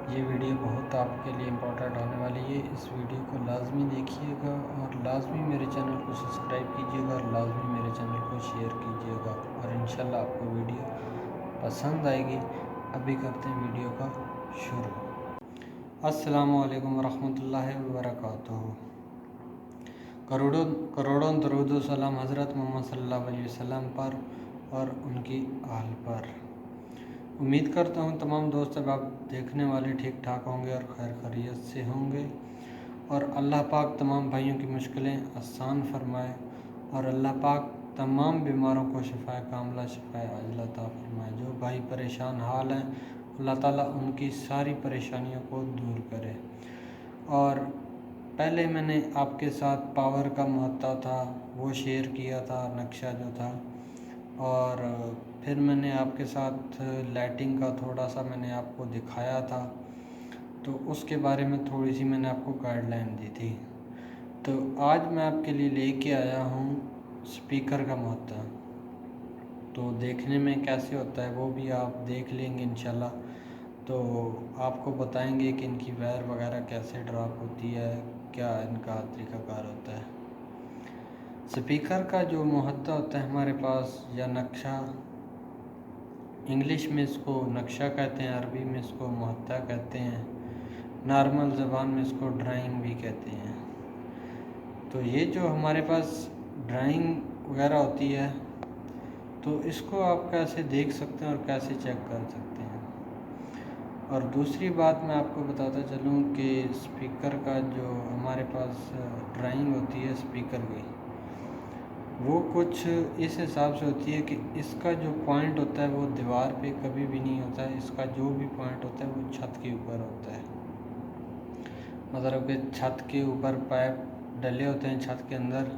ये वीडियो बहुत आपके लिए इम्पोर्टेंट होने वाली है। इस वीडियो को लाजमी देखिएगा और लाजमी मेरे चैनल को सब्सक्राइब कीजिएगा और लाजमी मेरे चैनल को शेयर कीजिएगा और इंशाल्लाह आपको वीडियो पसंद आएगी। अभी करते हैं वीडियो का शुरू। अस्सलामु अलैकुम वरहमतुल्लाहि वबरकातुहू। करोड़ों करोड़ों दरूद व सलाम हज़रत मोहम्मद सल्लल्लाहु अलैहि वसल्लम पर और उनकी आल पर। उम्मीद करता हूँ तमाम दोस्त अब आप देखने वाले ठीक ठाक होंगे और खैर खैरियत से होंगे और अल्लाह पाक तमाम भाइयों की मुश्किलें आसान फरमाए और अल्लाह पाक तमाम बीमारों को शिफाए कामला शिफाए आजिला अता फरमाए। जो भाई परेशान हाल हैं अल्लाह ताला उनकी सारी परेशानियों को दूर करे। और पहले मैंने आपके साथ पावर का महत्व था वो शेयर किया था, नक्शा जो था, और फिर मैंने आपके साथ लाइटिंग का थोड़ा सा मैंने आपको दिखाया था, तो उसके बारे में थोड़ी सी मैंने आपको गाइडलाइन दी थी। तो आज मैं आपके लिए लेके आया हूँ स्पीकर का महत्व। तो देखने में कैसे होता है वो भी आप देख लेंगे इंशाल्लाह। तो आपको बताएंगे कि इनकी वायर वगैरह कैसे ड्रॉप होती है, क्या इनका तरीक़ाकार होता है। स्पीकर का जो महत्व होता है हमारे पास, या नक्शा, इंग्लिश में इसको नक्शा कहते हैं, अरबी में इसको महत्व कहते हैं, नॉर्मल ज़बान में इसको ड्राइंग भी कहते हैं। तो ये जो हमारे पास ड्राइंग वगैरह होती है तो इसको आप कैसे देख सकते हैं और कैसे चेक कर सकते हैं। और दूसरी बात मैं आपको बताता चलूँ कि स्पीकर का जो हमारे पास ड्राइंग होती है स्पीकर की, वो कुछ इस हिसाब से होती है कि इसका जो पॉइंट होता है वो दीवार पे कभी भी नहीं होता है। इसका जो भी पॉइंट होता है वो छत के ऊपर होता है। मतलब कि छत के ऊपर पाइप डले होते हैं छत के अंदर,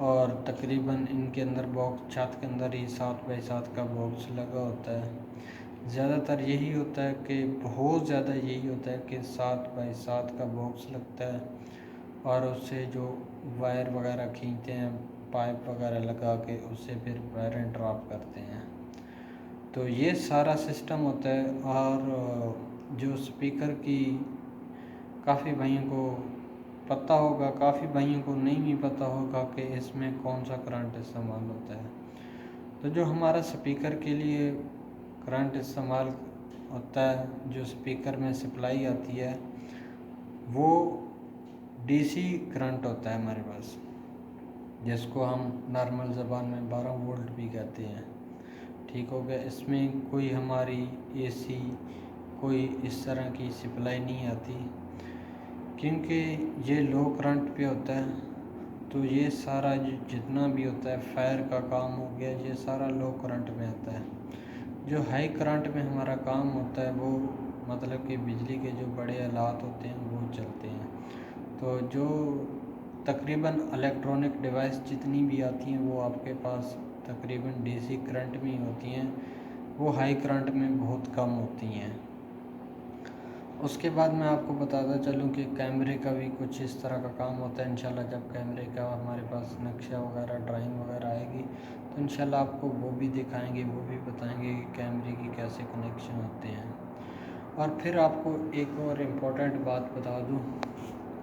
और तकरीबन इनके अंदर बॉक्स छत के अंदर ही 7x7 का बॉक्स लगा होता है। ज़्यादातर यही होता है कि बहुत ज़्यादा यही होता है कि 7x7 का बॉक्स लगता है और उससे जो वायर वगैरह खींचते हैं, पाइप वगैरह लगा के उससे फिर वायरें ड्रॉप करते हैं। तो ये सारा सिस्टम होता है। और जो स्पीकर की काफ़ी भाइयों को पता होगा, काफ़ी भाइयों को नहीं भी पता होगा कि इसमें कौन सा करंट इस्तेमाल होता है। तो जो हमारा स्पीकर के लिए करंट इस्तेमाल होता है, जो स्पीकर में सप्लाई आती है, वो डीसी करंट होता है हमारे पास, जिसको हम नॉर्मल ज़बान में 12 वोल्ट भी कहते हैं। ठीक हो गया। इसमें कोई हमारी एसी कोई इस तरह की सप्लाई नहीं आती, क्योंकि ये लो करंट पे होता है। तो ये सारा जितना भी होता है, फायर का काम हो गया, ये सारा लो करंट में आता है। जो हाई करंट में हमारा काम होता है वो मतलब कि बिजली के जो बड़े आलात होते हैं वो चलते हैं। तो जो तकरीबन इलेक्ट्रॉनिक डिवाइस जितनी भी आती हैं वो आपके पास तकरीबन डीसी करंट में ही होती हैं, वो हाई करंट में बहुत कम होती हैं। उसके बाद मैं आपको बताता चलूँ कि कैमरे का भी कुछ इस तरह का काम होता है। इंशाल्लाह जब कैमरे का हमारे पास नक्शा वगैरह ड्राइंग वगैरह आएगी तो इंशाल्लाह आपको वो भी दिखाएंगे, वो भी बताएंगे कि कैमरे की कैसे कनेक्शन होते हैं। और फिर आपको एक और इम्पोर्टेंट बात बता दूँ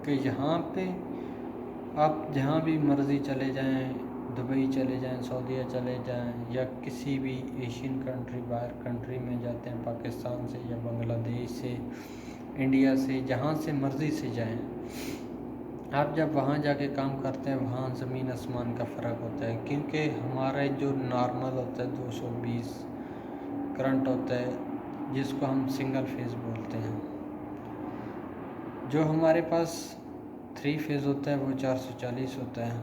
कि यहाँ पे आप जहाँ भी मर्ज़ी चले जाएँ, दुबई चले जाएँ, सऊदीया चले जाएँ, या किसी भी एशियन कंट्री, बाहर कंट्री में जाते हैं, पाकिस्तान से या बांग्लादेश से, इंडिया से, जहाँ से मर्ज़ी से जाएं, आप जब वहाँ जाके काम करते हैं वहाँ ज़मीन आसमान का फ़र्क होता है। क्योंकि हमारा जो नॉर्मल होता है 220 करंट होता है, जिसको हम सिंगल फेज़ बोलते हैं। जो हमारे पास 3 फेज़ होता है वो 440 होता है।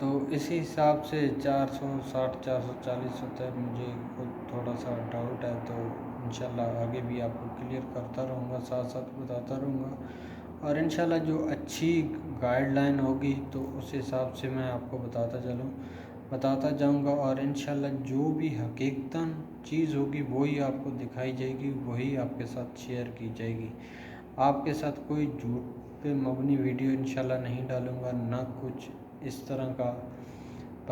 तो इसी हिसाब से 460 440 होता है। मुझे खुद थोड़ा सा डाउट है, तो इंशाल्लाह आगे भी आपको क्लियर करता रहूँगा, साथ साथ बताता रहूँगा। और इंशाल्लाह जो अच्छी गाइडलाइन होगी तो उस हिसाब से मैं आपको बताता जाऊँगा। और इंशाल्लाह जो भी हकीकतन चीज़ होगी वही आपको दिखाई जाएगी, वही आपके साथ शेयर की जाएगी। आपके साथ कोई झूठ पे मबनी वीडियो इंशाल्लाह नहीं डालूँगा, ना कुछ इस तरह का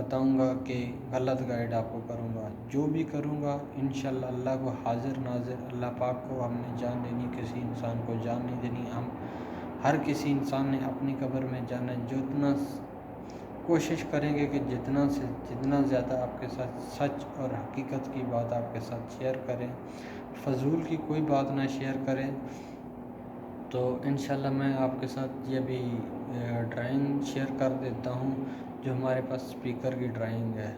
बताऊंगा कि गलत गाइड आपको करूंगा। जो भी करूंगा इंशाल्लाह अल्लाह को हाजिर नाजिर, अल्लाह पाक को हमने जान देनी, किसी इंसान को जान नहीं देनी। हम हर किसी इंसान ने अपनी कब्र में जाना है। जो इतना कोशिश करेंगे कि जितना से जितना ज़्यादा आपके साथ सच और हकीकत की बात आपके साथ शेयर करें, फ़जूल की कोई बात ना शेयर करें। तो इंशाल्लाह मैं आपके साथ ये भी ड्राइंग शेयर कर देता हूँ, जो हमारे पास स्पीकर की ड्राइंग है।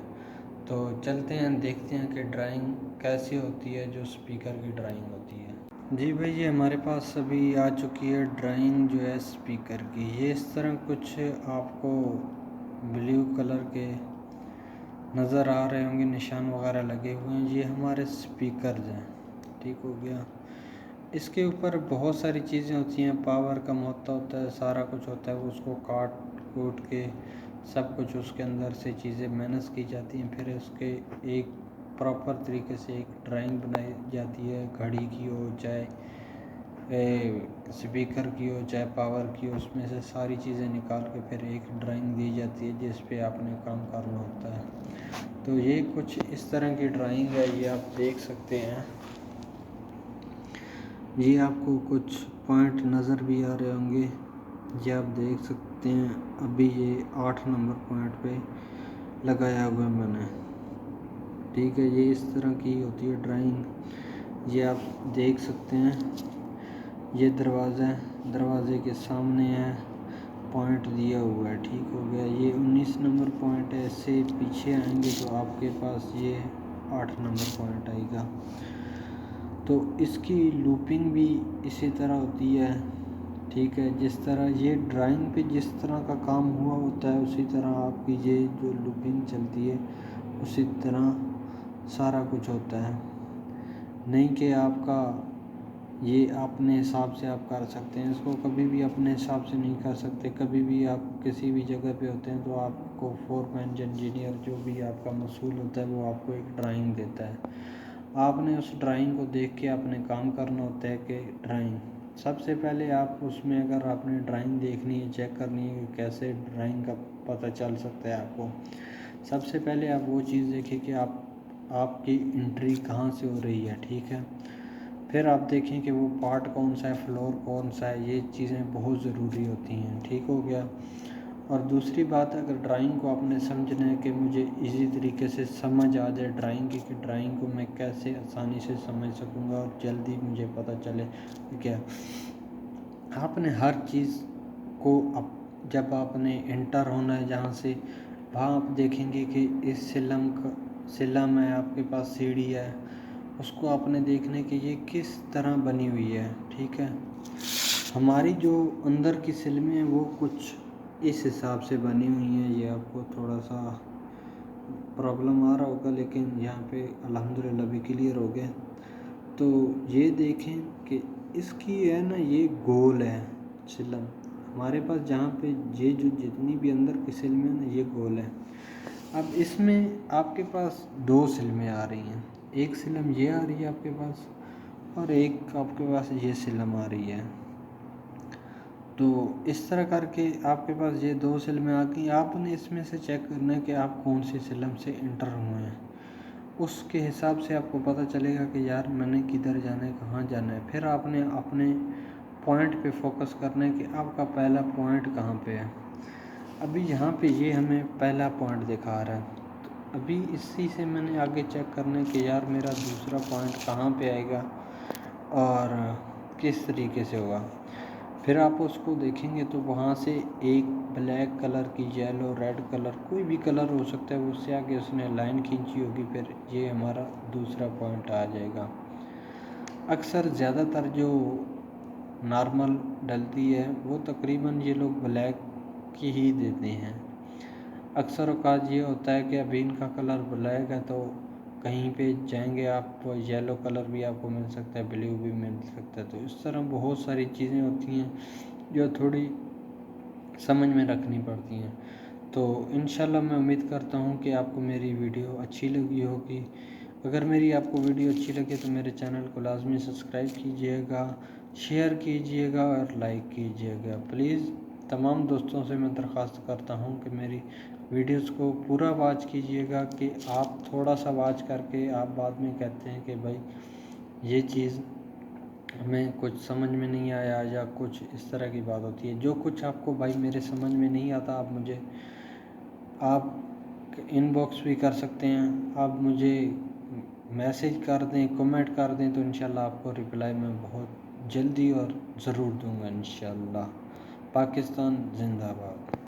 तो चलते हैं, देखते हैं कि ड्राइंग कैसी होती है, जो स्पीकर की ड्राइंग होती है। जी भाई, ये हमारे पास अभी आ चुकी है ड्राइंग जो है स्पीकर की। ये इस तरह कुछ आपको ब्लू कलर के नज़र आ रहे होंगे, निशान वगैरह लगे हुए हैं। ये हमारे स्पीकर्स हैं, ठीक हो गया। इसके ऊपर बहुत सारी चीज़ें होती हैं, पावर कम होता है, सारा कुछ होता है। उसको काट कूट के सब कुछ उसके अंदर से चीज़ें मैनेज की जाती हैं, फिर उसके एक प्रॉपर तरीके से एक ड्राइंग बनाई जाती है। घड़ी की हो चाहे स्पीकर की हो चाहे पावर की हो, उसमें से सारी चीज़ें निकाल के फिर एक ड्राइंग दी जाती है जिस पे आपने काम करना होता है। तो ये कुछ इस तरह की ड्राइंग है, ये आप देख सकते हैं। ये आपको कुछ पॉइंट नज़र भी आ रहे होंगे, ये आप देख सकते हैं। अभी ये 8 नंबर पॉइंट पे लगाया हुआ है मैंने, ठीक है। ये इस तरह की होती है ड्राइंग, ये आप देख सकते हैं। ये दरवाज़ा है, दरवाजे के सामने है, पॉइंट दिया हुआ है, ठीक हो गया। ये 19 नंबर पॉइंट है। इससे पीछे आएंगे तो आपके पास ये 8 नंबर पॉइंट आएगा। तो इसकी लूपिंग भी इसी तरह होती है, ठीक है। जिस तरह ये ड्राइंग पे जिस तरह का काम हुआ होता है, उसी तरह आपकी ये जो लूपिंग चलती है उसी तरह सारा कुछ होता है। नहीं कि आपका ये अपने हिसाब से आप कर सकते हैं, इसको कभी भी अपने हिसाब से नहीं कर सकते। कभी भी आप किसी भी जगह पे होते हैं तो आपको फोरमैन इंजीनियर जो भी आपका मसूल होता है वो आपको एक ड्राइंग देता है। आपने उस ड्राइंग को देख के आपने काम करना होता है कि ड्राइंग सबसे पहले आप उसमें अगर आपने ड्राइंग देखनी है, चेक करनी है कि कैसे ड्राइंग का पता चल सकता है आपको, सबसे पहले आप वो चीज़ देखिए कि आपकी एंट्री कहाँ से हो रही है, ठीक है। फिर आप देखें कि वो पार्ट कौन सा है, फ्लोर कौन सा है, ये चीज़ें बहुत ज़रूरी होती हैं, ठीक हो गया। और दूसरी बात, अगर ड्राइंग को आपने समझना है कि मुझे इजी तरीके से समझ आ जाए ड्राइंग की, कि ड्राइंग को मैं कैसे आसानी से समझ सकूँगा और जल्दी मुझे पता चले, क्या आपने हर चीज़ को जब आपने एंटर होना है जहाँ से, वहाँ आप देखेंगे कि इस सिलम है, आपके पास सीढ़ी है, उसको आपने देखने कि ये किस तरह बनी हुई है, ठीक है। हमारी जो अंदर की सिलमें हैं वो कुछ इस हिसाब से बनी हुई हैं। ये आपको थोड़ा सा प्रॉब्लम आ रहा होगा, लेकिन यहाँ पे अल्हम्दुलिल्लाह भी क्लियर हो गया। तो ये देखें कि इसकी है ना, ये गोल है सिलम हमारे पास, जहाँ पे ये जो जितनी भी अंदर की सिलमें हैं ना, ये गोल है। अब इसमें आपके पास 2 सिलमें आ रही हैं, एक सिलम ये आ रही है आपके पास और एक आपके पास ये सिलम आ रही है। तो इस तरह करके आपके पास ये 2 सिलमें आ गई। आपने इसमें से चेक करना है कि आप कौन सी सिलम से इंटर हुए हैं, उसके हिसाब से आपको पता चलेगा कि यार मैंने किधर जाना है, कहाँ जाना है। फिर आपने अपने पॉइंट पे फोकस करना है कि आपका पहला पॉइंट कहाँ पे है। अभी यहाँ पे ये हमें पहला पॉइंट दिखा रहा है, तो अभी इसी से मैंने आगे चेक करना है कि यार मेरा दूसरा पॉइंट कहाँ पे आएगा और किस तरीके से होगा। फिर आप उसको देखेंगे तो वहाँ से एक ब्लैक कलर की, येलो, रेड कलर, कोई भी कलर हो सकता है, उससे आगे उसने लाइन खींची होगी, फिर ये हमारा दूसरा पॉइंट आ जाएगा। अक्सर ज़्यादातर जो नॉर्मल डलती है वो तकरीबन ये लोग ब्लैक की ही देते हैं। अक्सर औकात ये होता है कि अभी इनका कलर ब्लैक है तो कहीं पे जाएंगे आप तो येलो कलर भी आपको मिल सकता है, ब्लू भी मिल सकता है। तो इस तरह बहुत सारी चीज़ें होती हैं जो थोड़ी समझ में रखनी पड़ती हैं। तो इंशाल्लाह मैं उम्मीद करता हूँ कि आपको मेरी वीडियो अच्छी लगी होगी। अगर मेरी आपको वीडियो अच्छी लगे तो मेरे चैनल को लाजमी सब्सक्राइब कीजिएगा, शेयर कीजिएगा और लाइक कीजिएगा। प्लीज़ तमाम दोस्तों से मैं दरख्वास्त करता हूँ कि मेरी वीडियोस को पूरा वॉच कीजिएगा कि आप थोड़ा सा वॉच करके आप बाद में कहते हैं कि भाई ये चीज़ हमें कुछ समझ में नहीं आया या कुछ इस तरह की बात होती है। जो कुछ आपको भाई मेरे समझ में नहीं आता आप इनबॉक्स भी कर सकते हैं, आप मुझे मैसेज कर दें, कमेंट कर दें, तो इंशाल्लाह आपको रिप्लाई मैं बहुत जल्दी और ज़रूर दूंगा इंशाल्लाह। पाकिस्तान जिंदाबाद।